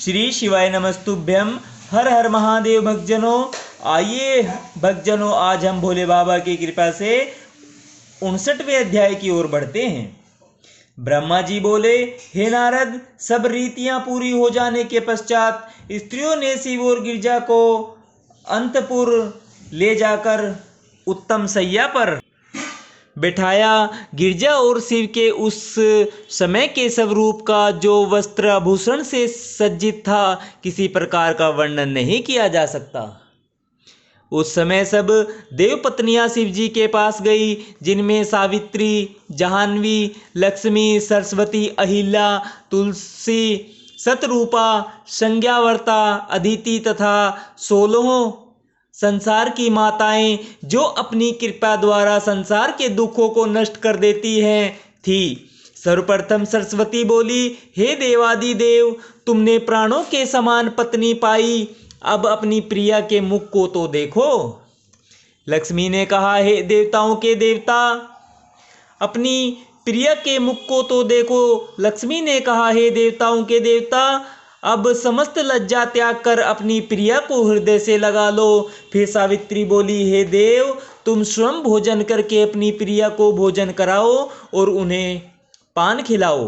श्री शिवाय नमस्तुभ्यम। हर हर महादेव भक्तजनों। आइए भक्तजनों, आज हम भोले बाबा की कृपा से 59वें अध्याय की ओर बढ़ते हैं। ब्रह्मा जी बोले, हे नारद, सब रीतियां पूरी हो जाने के पश्चात स्त्रियों ने शिव और गिरजा को अंतपुर ले जाकर उत्तम सैया पर बिठाया। गिरजा और शिव के उस समय के स्वरूप का, जो वस्त्र आभूषण से सज्जित था, किसी प्रकार का वर्णन नहीं किया जा सकता। उस समय सब देव पत्नियां शिव जी के पास गई, जिनमें सावित्री, जाह्नवी, लक्ष्मी, सरस्वती, अहिल्या, तुलसी, शतरूपा, संज्ञावर्ता, अदिति तथा 16 संसार की माताएं, जो अपनी कृपा द्वारा संसार के दुखों को नष्ट कर देती हैं, थी। सर्वप्रथम सरस्वती बोली, हे देवादिदेव, तुमने प्राणों के समान पत्नी पाई, अब अपनी प्रिया के मुख को तो देखो। लक्ष्मी ने कहा, हे देवताओं के देवता, अपनी प्रिया के मुख को तो देखो। लक्ष्मी ने कहा, हे देवताओं के देवता, अब समस्त लज्जा त्याग कर अपनी प्रिया को हृदय से लगा लो। फिर सावित्री बोली, हे देव, तुम स्वयं भोजन करके अपनी प्रिया को भोजन कराओ और उन्हें पान खिलाओ।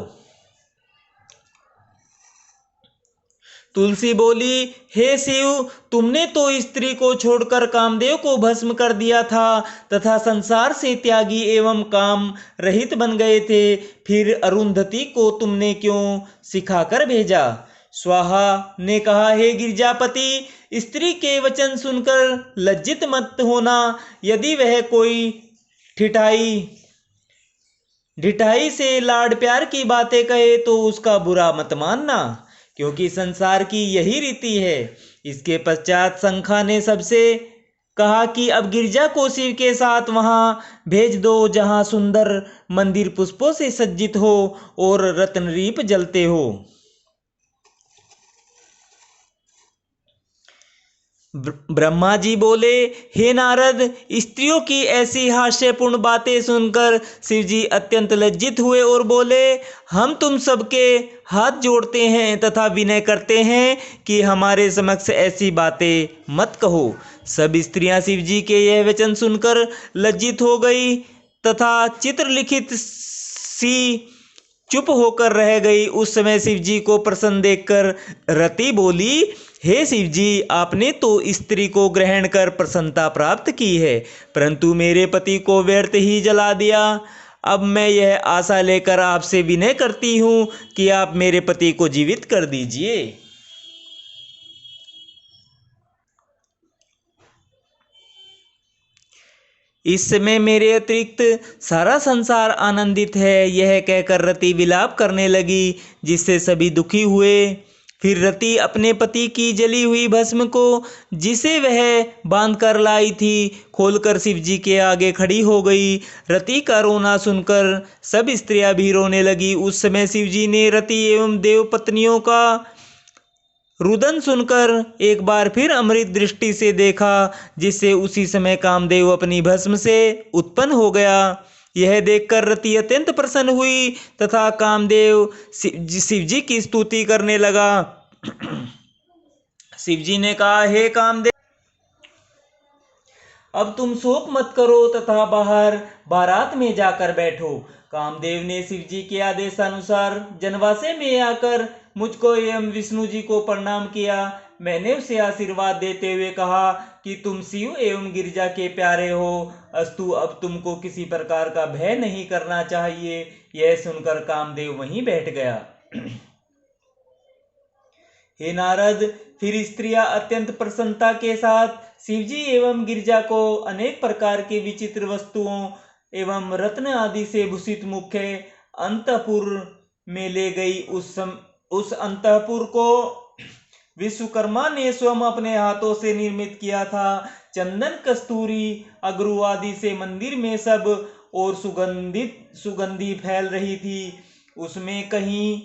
तुलसी बोली, हे शिव, तुमने तो स्त्री को छोड़कर कामदेव को भस्म कर दिया था तथा संसार से त्यागी एवं काम रहित बन गए थे। फिर अरुंधति को तुमने क्यों सिखाकर भेजा? स्वाहा ने कहा, हे गिरजापति, स्त्री के वचन सुनकर लज्जित मत होना। यदि वह कोई ढिठाई से लाड प्यार की बातें कहे तो उसका बुरा मत मानना, क्योंकि संसार की यही रीति है। इसके पश्चात शंखा ने सबसे कहा कि अब गिरजा को शिव के साथ वहां भेज दो, जहां सुंदर मंदिर पुष्पों से सज्जित हो और रत्नदीप जलते हो। ब्रह्मा जी बोले, हे नारद, स्त्रियों की ऐसी हास्यपूर्ण बातें सुनकर शिव जी अत्यंत लज्जित हुए और बोले, हम तुम सबके हाथ जोड़ते हैं तथा विनय करते हैं कि हमारे समक्ष ऐसी बातें मत कहो। सब स्त्रियां शिव जी के यह वचन सुनकर लज्जित हो गई तथा चित्रलिखित सी चुप होकर रह गई। उस समय शिव जी को प्रसन्न देखकर रति बोली, हे शिव जी, आपने तो स्त्री को ग्रहण कर प्रसन्नता प्राप्त की है, परंतु मेरे पति को व्यर्थ ही जला दिया। अब मैं यह आशा लेकर आपसे विनय करती हूँ कि आप मेरे पति को जीवित कर दीजिए। इस समय मेरे अतिरिक्त सारा संसार आनंदित है। यह कहकर रति विलाप करने लगी, जिससे सभी दुखी हुए। फिर रति अपने पति की जली हुई भस्म को, जिसे वह बांध कर लाई थी, खोलकर शिव जी के आगे खड़ी हो गई। रति का रोना सुनकर सब स्त्रियां भी रोने लगी। उस समय शिव जी ने रति एवं देव पत्नियों का रुदन सुनकर एक बार फिर अमृत दृष्टि से देखा, जिससे उसी समय कामदेव अपनी भस्म से उत्पन्न हो गया। यह देखकर रति अत्यंत प्रसन्न हुई तथा कामदेव शिव जी की स्तुति करने लगा। शिव जी ने कहा, हे कामदेव, अब तुम शोक मत करो तथा बाहर बारात में जाकर बैठो। कामदेव ने शिव जी के आदेशानुसार जनवासे में आकर मुझको एवं विष्णु जी को प्रणाम किया। मैंने उसे आशीर्वाद देते हुए कहा कि तुम शिव एवं गिरजा के प्यारे हो, अस्तु अब तुमको किसी प्रकार का भय नहीं करना चाहिए। यह सुनकर कामदेव वहीं बैठ गया। हे नारद, फिर स्त्रियां अत्यंत प्रसन्नता के साथ शिवजी एवं गिरजा को अनेक प्रकार के विचित्र वस्तुओं एवं रत्न आदि से भूषित मुख्य अंतपुर में ले गई। उस अंतपुर को विश्वकर्मा ने स्वयं अपने हाथों से निर्मित किया था। चंदन, कस्तूरी, अगरू आदि से मंदिर में सब और सुगंधी फैल रही थी। उसमें कहीं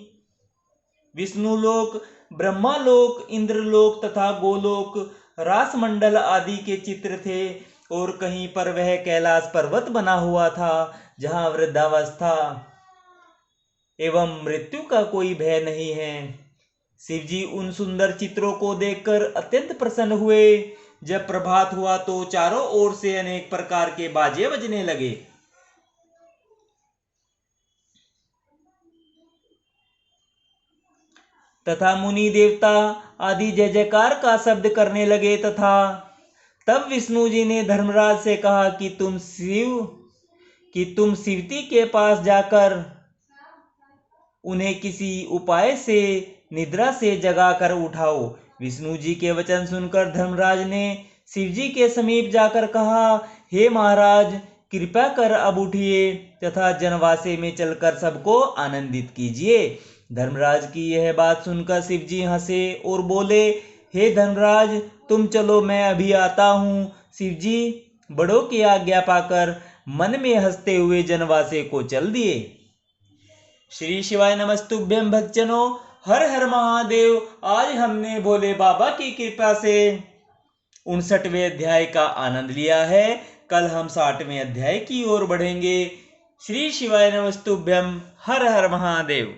विष्णुलोक, ब्रह्मालोक, इंद्रलोक तथा गोलोक, रासमंडल आदि के चित्र थे और कहीं पर वह कैलाश पर्वत बना हुआ था, जहां वृद्धावस्था एवं मृत्यु का कोई भय नहीं है। शिवजी उन सुंदर चित्रों को देखकर अत्यंत प्रसन्न हुए। जब प्रभात हुआ तो चारों ओर से अनेक प्रकार के बाजे बजने लगे तथा मुनि देवता आदि जय जयकार का शब्द करने लगे। तथा तब विष्णु जी ने धर्मराज से कहा कि तुम शिवती के पास जाकर उन्हें किसी उपाय से निद्रा से जगाकर उठाओ। विष्णु जी के वचन सुनकर धर्मराज ने शिवजी के समीप जाकर कहा, हे महाराज, कृपा कर अब उठिए तथा जनवासे में चलकर सबको आनंदित कीजिए। धर्मराज की यह बात सुनकर शिवजी हंसे और बोले, हे धर्मराज, तुम चलो, मैं अभी आता हूँ। शिवजी बड़ों की आज्ञा पाकर मन में हंसते हुए जनवासे को चल दिए। श्री शिवाय नमस्तुभ्यं भक्तजनों, हर हर महादेव। आज हमने भोले बाबा की कृपा से 59वें अध्याय का आनंद लिया है। कल हम 60वें अध्याय की ओर बढ़ेंगे। श्री शिवाय नमस्तुभ्यं, हर हर महादेव।